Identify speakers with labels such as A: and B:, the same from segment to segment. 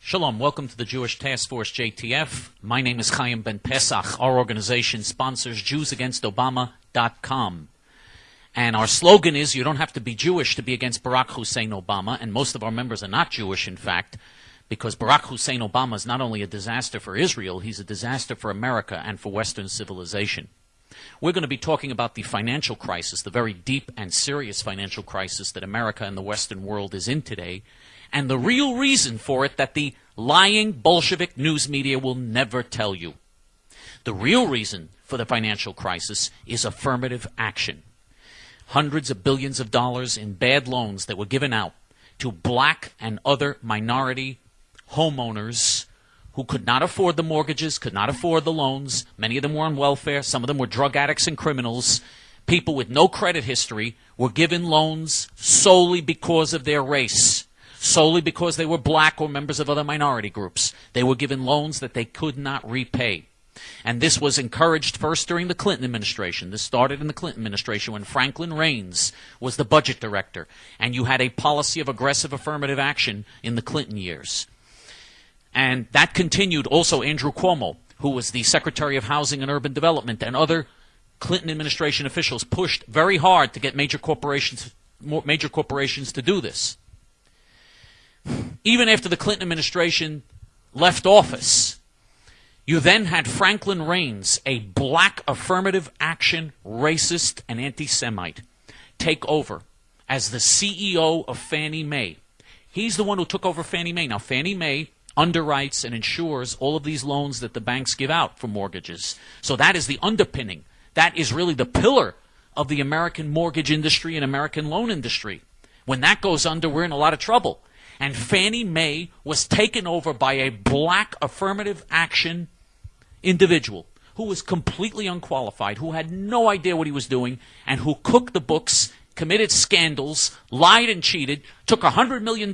A: Shalom, welcome to the Jewish Task Force JTF. My name is Chaim Ben Pesach. Our organization sponsors JewsAgainstObama.com. And our slogan is, you don't have to be Jewish to be against Barack Hussein Obama, and most of our members are not Jewish, in fact, because Barack Hussein Obama is not only a disaster for Israel, he's a disaster for America and for Western civilization. We're going to be talking about the financial crisis, the very deep and serious financial crisis that America and the Western world is in today, and the real reason for it that the lying Bolshevik news media will never tell you. The real reason for the financial crisis is affirmative action. Hundreds of billions of dollars in bad loans that were given out to black and other minority homeowners who could not afford the mortgages, could not afford the loans. Many of them were on welfare. Some of them were drug addicts and criminals. People with no credit history were given loans solely because of their race, solely because they were black or members of other minority groups. They were given loans that they could not repay. And this was encouraged first during the Clinton administration. This started in the Clinton administration when Franklin Raines was the budget director. And you had a policy of aggressive affirmative action in the Clinton years. And that continued also Andrew Cuomo, who was the Secretary of Housing and Urban Development, and other Clinton administration officials pushed very hard to get major corporations to do this. Even after the Clinton administration left office, you then had Franklin Raines, a black affirmative action racist and anti-Semite, take over as the CEO of Fannie Mae. He's the one who took over Fannie Mae. Now, Fannie Mae underwrites and insures all of these loans that the banks give out for mortgages. So that is the underpinning. That is really the pillar of the American mortgage industry and American loan industry. When that goes under, we're in a lot of trouble. And Fannie Mae was taken over by a black affirmative action individual who was completely unqualified, who had no idea what he was doing, and who cooked the books, committed scandals, lied and cheated, took $100 million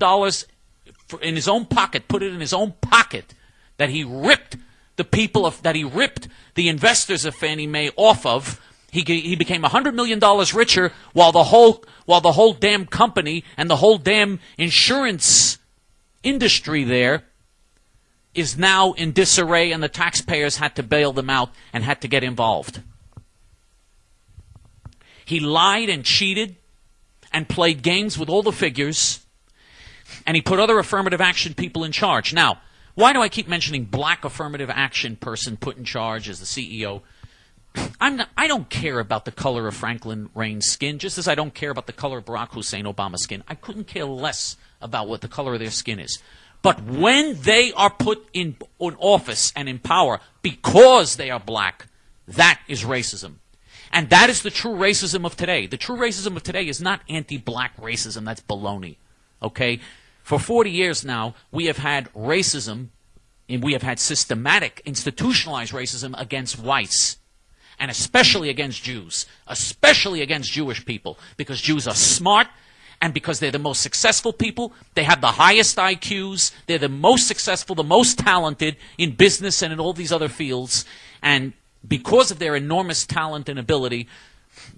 A: in his own pocket, put it in his own pocket, that he ripped the investors of Fannie Mae off of. He became $100 million richer while the whole damn company and the whole damn insurance industry there is now in disarray, and the taxpayers had to bail them out and had to get involved. He lied and cheated and played games with all the figures, and he put other affirmative action people in charge. Now, why do I keep mentioning black affirmative action person put in charge as the CEO? I don't care about the color of Franklin Raines' skin, just as I don't care about the color of Barack Hussein Obama's skin. I couldn't care less about what the color of their skin is. But when they are put in office and in power because they are black, that is racism. And that is the true racism of today. The true racism of today is not anti-black racism. That's baloney. Okay? For 40 years now, we have had racism, and we have had systematic, institutionalized racism against whites. And especially against Jews, especially against Jewish people, because Jews are smart, and because they're the most successful people. They have the highest IQs, they're the most successful, the most talented in business and in all these other fields, and because of their enormous talent and ability,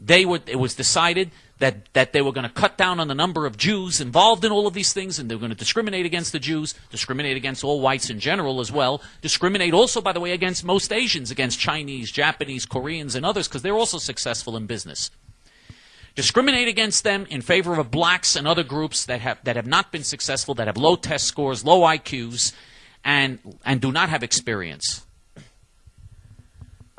A: it was decided that they were going to cut down on the number of Jews involved in all of these things, and they were going to discriminate against the Jews, discriminate against all whites in general as well, discriminate also, by the way, against most Asians, against Chinese, Japanese, Koreans, and others, because they're also successful in business. Discriminate against them in favor of blacks and other groups that have not been successful, that have low test scores, low IQs, and do not have experience.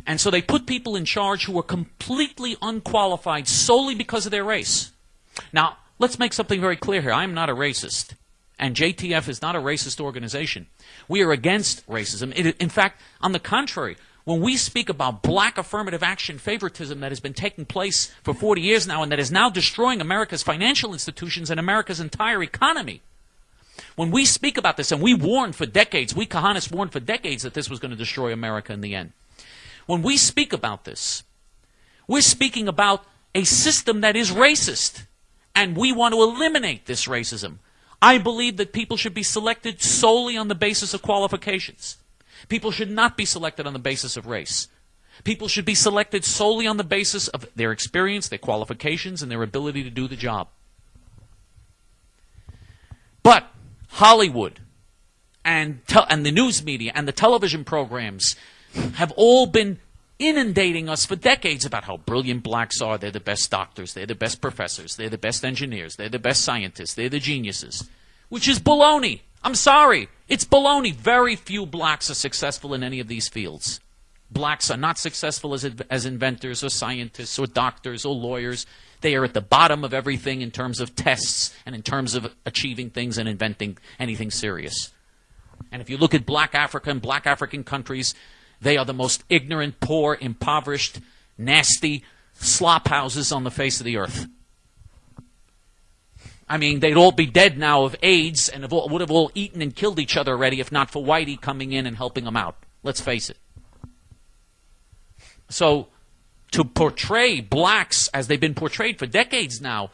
A: And so they put people in charge who were completely unqualified solely because of their race. Now, let's make something very clear here. I am not a racist, and JTF is not a racist organization. We are against racism. In fact, on the contrary, when we speak about black affirmative action favoritism that has been taking place for 40 years now and that is now destroying America's financial institutions and America's entire economy, when we speak about this, and we warned for decades, we Kahanists warned for decades that this was going to destroy America in the end. When we speak about this, we're speaking about a system that is racist, and we want to eliminate this racism. I believe that people should be selected solely on the basis of qualifications. People should not be selected on the basis of race. People should be selected solely on the basis of their experience, their qualifications, and their ability to do the job. But Hollywood and the news media and the television programs have all been inundating us for decades about how brilliant blacks are. They're the best doctors. They're the best professors. They're the best engineers. They're the best scientists. They're the geniuses, which is baloney. I'm sorry. It's baloney. Very few blacks are successful in any of these fields. Blacks are not successful as inventors or scientists or doctors or lawyers. They are at the bottom of everything in terms of tests and in terms of achieving things and inventing anything serious. And if you look at black Africa and black African countries, they are the most ignorant, poor, impoverished, nasty slop houses on the face of the earth. I mean, they'd all be dead now of AIDS and would have all eaten and killed each other already if not for Whitey coming in and helping them out. Let's face it. So, to portray blacks as they've been portrayed for decades now,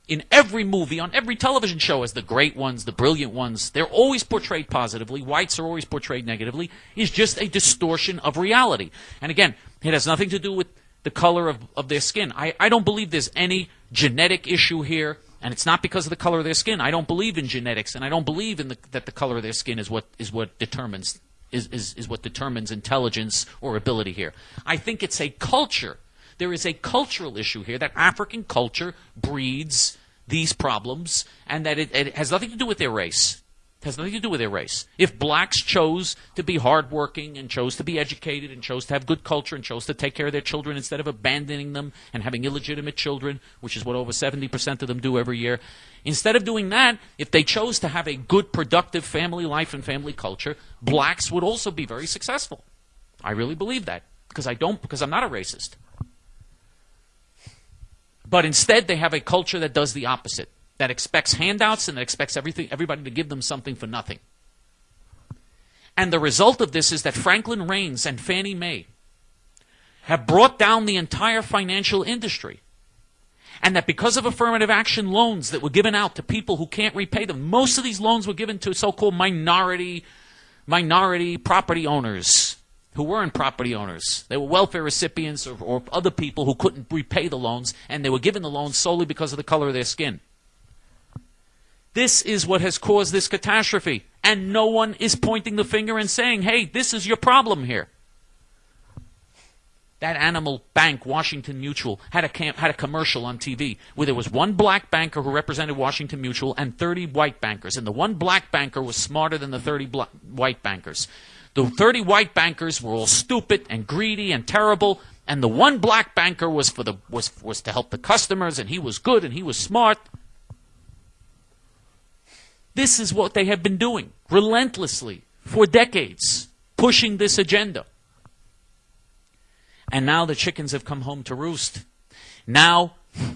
A: in every movie, on every television show, as the great ones, the brilliant ones, they're always portrayed positively. Whites are always portrayed negatively. Is just a distortion of reality. And again, it has nothing to do with the color of their skin. I don't believe there's any genetic issue here, and it's not because of the color of their skin. I don't believe in genetics, and I don't believe in that the color of their skin is what determines intelligence or ability here. I think it's a culture. There is a cultural issue here that African culture breeds these problems, and that it has nothing to do with their race. It has nothing to do with their race. If blacks chose to be hardworking and chose to be educated and chose to have good culture and chose to take care of their children instead of abandoning them and having illegitimate children, which is what over 70% of them do every year, instead of doing that, if they chose to have a good, productive family life and family culture, blacks would also be very successful. I really believe that because I'm not a racist. But instead, they have a culture that does the opposite, that expects handouts and that expects everybody to give them something for nothing. And the result of this is that Franklin Raines and Fannie Mae have brought down the entire financial industry. And that because of affirmative action loans that were given out to people who can't repay them, most of these loans were given to so-called minority property owners who weren't property owners. They were welfare recipients or other people who couldn't repay the loans, and they were given the loans solely because of the color of their skin. This is what has caused this catastrophe, and no one is pointing the finger and saying, hey, this is your problem here. That animal bank, Washington Mutual, had a commercial on TV where there was one black banker who represented Washington Mutual and 30 white bankers, and the one black banker was smarter than the 30 white bankers. The 30 white bankers were all stupid and greedy and terrible, and the one black banker was to help the customers, and he was good and he was smart. This is what they have been doing relentlessly for decades, pushing this agenda. And now the chickens have come home to roost. Now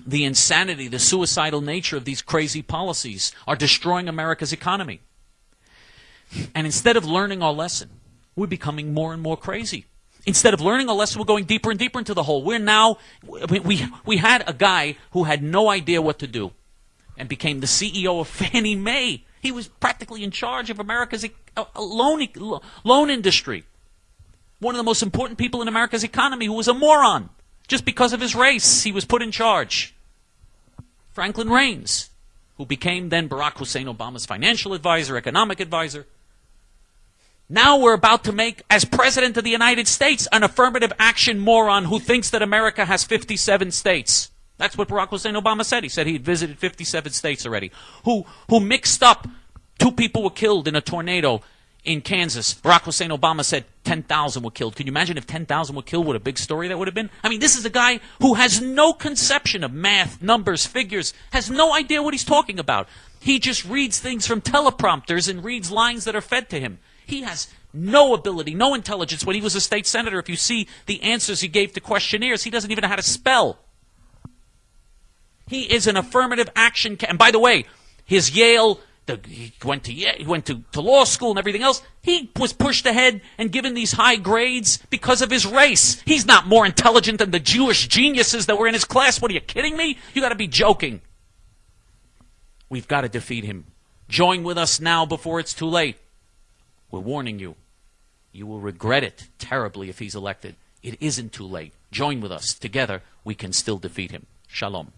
A: the insanity, the suicidal nature of these crazy policies are destroying America's economy. And instead of learning our lesson, we're becoming more and more crazy. Instead of learning a lesson, we're going deeper and deeper into the hole. We had a guy who had no idea what to do and became the CEO of Fannie Mae. He was practically in charge of America's loan industry. One of the most important people in America's economy who was a moron. Just because of his race, he was put in charge. Franklin Raines, who became then Barack Hussein Obama's financial advisor, economic advisor. Now we're about to make, as President of the United States, an affirmative action moron who thinks that America has 57 states. That's what Barack Hussein Obama said. He said he had visited 57 states already. Who mixed up, 2 people were killed in a tornado in Kansas. Barack Hussein Obama said 10,000 were killed. Can you imagine if 10,000 were killed, what a big story that would have been? I mean, this is a guy who has no conception of math, numbers, figures, has no idea what he's talking about. He just reads things from teleprompters and reads lines that are fed to him. He has no ability, no intelligence. When he was a state senator, if you see the answers he gave to questionnaires, he doesn't even know how to spell. He is an affirmative action. And by the way, his Yale, he went to law school and everything else. He was pushed ahead and given these high grades because of his race. He's not more intelligent than the Jewish geniuses that were in his class. What, are you kidding me? You got to be joking. We've got to defeat him. Join with us now before it's too late. We're warning you. You will regret it terribly if he's elected. It isn't too late. Join with us. Together, we can still defeat him. Shalom.